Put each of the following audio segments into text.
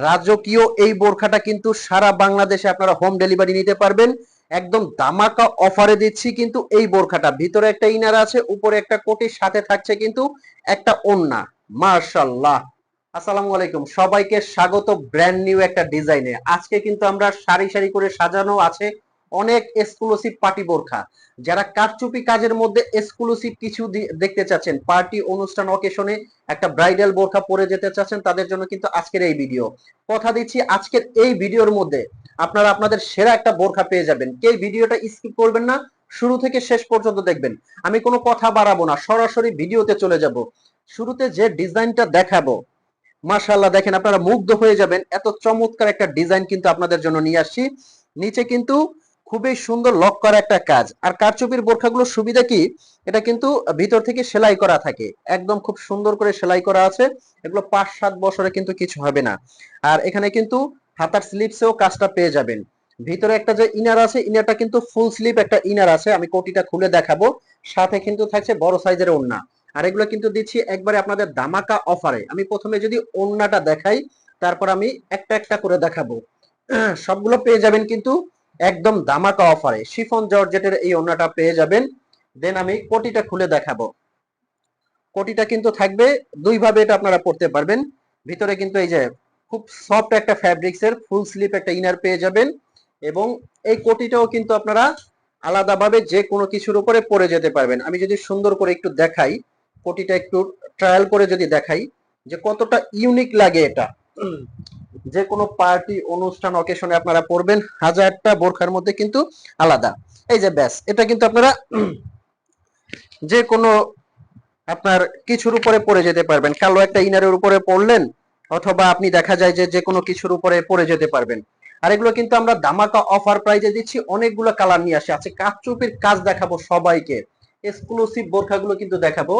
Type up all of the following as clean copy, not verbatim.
রাজকীয় এই বোরখাটা কিন্তু সারা বাংলাদেশে আপনারা হোম ডেলিভারি নিতে পারবেন। একদম ধামাকা অফারে দিচ্ছি কিন্তু এই বোরখাটা। ভিতরে একটা ইনার আছে, উপরে একটা কোটির, সাথে থাকছে কিন্তু একটা ওড়না। মাশাআল্লাহ। আসসালামু আলাইকুম, সবাইকে স্বাগত ব্র্যান্ড নিউ একটা ডিজাইনে। আজকে কিন্তু আমরা সারি সারি করে সাজানো আছে অনেক এক্সক্লুসিভ পার্টি বোরখা। যারা কারচুপি কাজের মধ্যে এক্সক্লুসিভ কিছু দেখতে চাচ্ছেন, পার্টি অনুষ্ঠান অকেশনে একটা ব্রাইডাল বোরখা পরে যেতে চাচ্ছেন, তাদের জন্য কিন্তু আজকের এই ভিডিও। কথা দিচ্ছি আজকের এই ভিডিওর মধ্যে আপনারা আপনাদের সেরা একটা বোরখা পেয়ে যাবেন। কে ভিডিওটা স্কিপ করবেন না, শুরু থেকে শেষ পর্যন্ত দেখবেন। আমি কোনো কথা বাড়াবো না, সরাসরি ভিডিওতে চলে যাব। শুরুতে যে ডিজাইনটা দেখাবো, মাশাআল্লাহ দেখেন, আপনারা মুগ্ধ হয়ে যাবেন। এত চমৎকার একটা ডিজাইন কিন্তু আপনাদের জন্য নিয়ে আসছি। নিচে কিন্তু খুবই সুন্দর লক করা একটা কাজ। আর কারচুপির বোরখাগুলোর সুবিধা কি, এটা কিন্তু ভিতর থেকে সেলাই করা থাকে, একদম খুব সুন্দর করে সেলাই করা আছে। এগুলো 5-7 বছরে কিন্তু কিছু হবে না। আর এখানে কিন্তু হাতার স্লিপসেও কাজটা পেয়ে যাবেন। ভিতরে একটা যে ইনার আছে, ইনারটা কিন্তু ফুল স্লিপ একটা ইনার আছে, আমি কোটিটা খুলে দেখাবো। সাথে কিন্তু থাকছে বড় সাইজের ওড়না। আর এগুলো কিন্তু দিচ্ছি একবারে আপনাদের ধামাকা অফারে। আমি প্রথমে যদি ওড়নাটা দেখাই, তারপর আমি একটা একটা করে দেখাবো। সবগুলো পেয়ে যাবেন কিন্তু একদম ধামাকা অফারে। শিফন জর্জেটের এই ওড়নাটা পেয়ে যাবেন। দেন আমি কোটিটা খুলে দেখাবো। কোটিটা কিন্তু থাকবে দুই ভাবে, এটা আপনারা পড়তে পারবেন। ভিতরে কিন্তু এই যে খুব সফট একটা ফ্যাব্রিক্স এর ফুল স্লিপ একটা ইনার পেয়ে যাবেন। এবং এই কোটিটাও কিন্তু আপনারা আলাদাভাবে যে কোনো কিছুর উপরে পরে যেতে পারবেন। আমি যদি সুন্দর করে একটু দেখাই, কোটিটা একটু ট্রায়াল করে যদি দেখাই যে কতটা ইউনিক লাগে এটা। যে কোনো পার্টি অনুষ্ঠান অকেশনে আপনারা পরবেন, হাজারটা বোরখার মধ্যে কিন্তু আলাদা। এই যে ব্যাস, এটা কিন্তু আপনারা যে কোনো আপনার কিছুর উপরে পরে যেতে পারবেন। কালো একটা ইনারের উপরে পরলেন, অথবা আপনি দেখা যায় যে যে কোনো কিছুর উপরে পরে যেতে পারবেন। আর এগুলো কিন্তু আমরা ধামাকা অফার প্রাইজে দিচ্ছি। অনেকগুলো কালার নিয়ে আসে আছে। কারচুপির কাজ দেখাবো সবাইকে, এক্সক্লুসিভ বোরখাগুলো কিন্তু দেখাবো।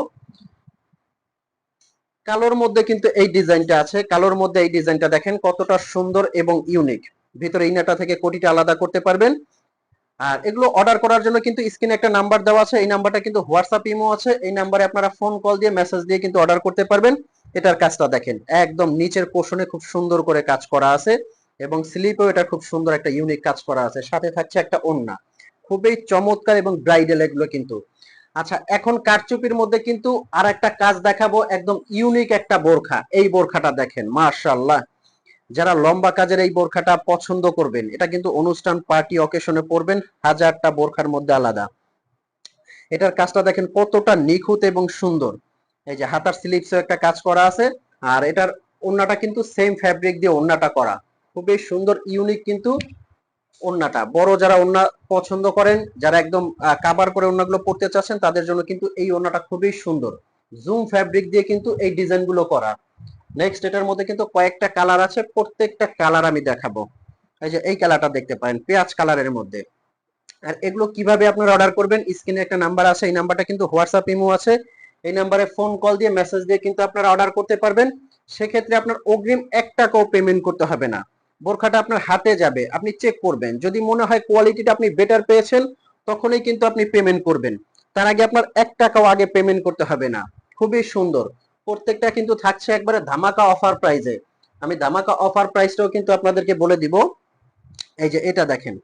কালোর মধ্যে কিন্তু এই ডিজাইনটা আছে, কালোর মধ্যে এই ডিজাইনটা দেখেন কতটা সুন্দর এবং ইউনিক। ভিতরে ইনারটা থেকে কোটিটা আলাদা করতে পারবেন। আর এগুলো অর্ডার করার জন্য কিন্তু স্ক্রিনে একটা নাম্বার দেওয়া আছে, এই নাম্বারটা কিন্তু হোয়াটসঅ্যাপ ইমো আছে। এই নাম্বারে আপনারা ফোন কল দিয়ে মেসেজ দিয়ে কিন্তু অর্ডার করতে পারবেন। এটার কাজটা দেখেন, একদম নিচের পোর্শনে খুব সুন্দর করে কাজ করা আছে, এবং স্লিপেও এটা খুব সুন্দর একটা ইউনিক কাজ করা আছে। সাথে থাকছে একটা ওড়না, খুবই চমৎকার এবং ব্রাইডাল এগুলো কিন্তু। আচ্ছা, এখন কারচুপির মধ্যে কিন্তু আর একটা কাজ দেখাবো, একদম ইউনিক একটা বোরখা। এই বোরখাটা দেখেন, মাশাআল্লাহ। যারা লম্বা কাজের এই বোরখাটা পছন্দ করবেন, এটা কিন্তু অনুষ্ঠান পার্টি অকেশনে পরবেন, হাজারটা বোরখার মধ্যে আলাদা। এটার কাজটা দেখেন কতটা নিখুঁত এবং সুন্দর। এই যে হাতার স্লিপসে একটা কাজ করা আছে। আর এটার ওড়নাটা কিন্তু সেম ফ্যাব্রিক দিয়ে ওড়নাটা করা, খুবই সুন্দর ইউনিক কিন্তু ওড়নাটা। বড় যারা ওড়না পছন্দ করেন, যারা একদম কাভার করে ওড়নাগুলো পরতে চাচ্ছেন, তাদের জন্য কিন্তু এই ওড়নাটা খুবই সুন্দর। জুম ফ্যাব্রিক দিয়ে কিন্তু এই ডিজাইনগুলো করা। নেক্সট, এটার মধ্যে কিন্তু কয়েকটা কালার আছে, প্রত্যেকটা কালার আমি দেখাবো। এই যে এই কালারটা দেখতে পারেন, পেঁয়াজ কালারের মধ্যে। আর এগুলো কিভাবে আপনারা অর্ডার করবেন, স্ক্রিনে একটা নাম্বার আছে, এই নাম্বারটা কিন্তু হোয়াটসঅ্যাপ ইমো আছে। এই নাম্বারে ফোন কল দিয়ে মেসেজ দিয়ে কিন্তু আপনারা অর্ডার করতে পারবেন। সেক্ষেত্রে আপনার অগ্রিম 1 টাকাও পেমেন্ট করতে হবে না। বোরখাটা আপনার হাতে যাবে, আপনি চেক করবেন, যদি মনে হয় কোয়ালিটিটা আপনি বেটার পেয়েছেন, তখনই কিন্তু আপনি পেমেন্ট করবেন। তার আগে আপনার 1 টাকাও আগে পেমেন্ট করতে হবে না। খুবই সুন্দর। প্রত্যেকটা কিন্তু থাকছে একবারে ধামাকা অফার প্রাইজে। আমি ধামাকা অফার প্রাইসটাও কিন্তু আপনাদেরকে বলে দিব। এই যে এটা দেখেন,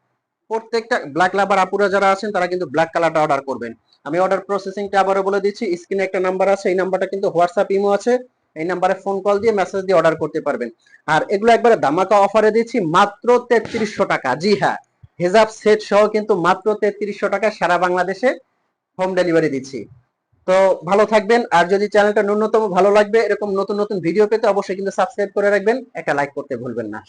প্রত্যেকটা ব্ল্যাক লাভার আপুরা যারা আছেন, তারা কিন্তু ব্ল্যাক কালারটা অর্ডার করবেন। আমি অর্ডার প্রসেসিংটা আবারও বলে দিচ্ছি, স্ক্রিনে একটা নাম্বার আছে, এই নাম্বারটা কিন্তু হোয়াটসঅ্যাপ ইমো আছে। এই নাম্বারে ফোন কল দিয়ে মেসেজ দিয়ে অর্ডার করতে পারবেন। আর এগুলো একবারে ধামাকা অফারে দিচ্ছি মাত্র 3300 টাকা। জি হ্যাঁ, হেজাব সেট সহ কিন্তু মাত্র 3300 টাকা সারা বাংলাদেশে হোম ডেলিভারি দিচ্ছি। তো ভালো থাকবেন। আর যদি চ্যানেলটা ন্যূনতম ভালো লাগবে, এরকম নতুন নতুন ভিডিও পেতে অবশ্যই কিন্তু সাবস্ক্রাইব করে রাখবেন, একটা লাইক করতে ভুলবেন না।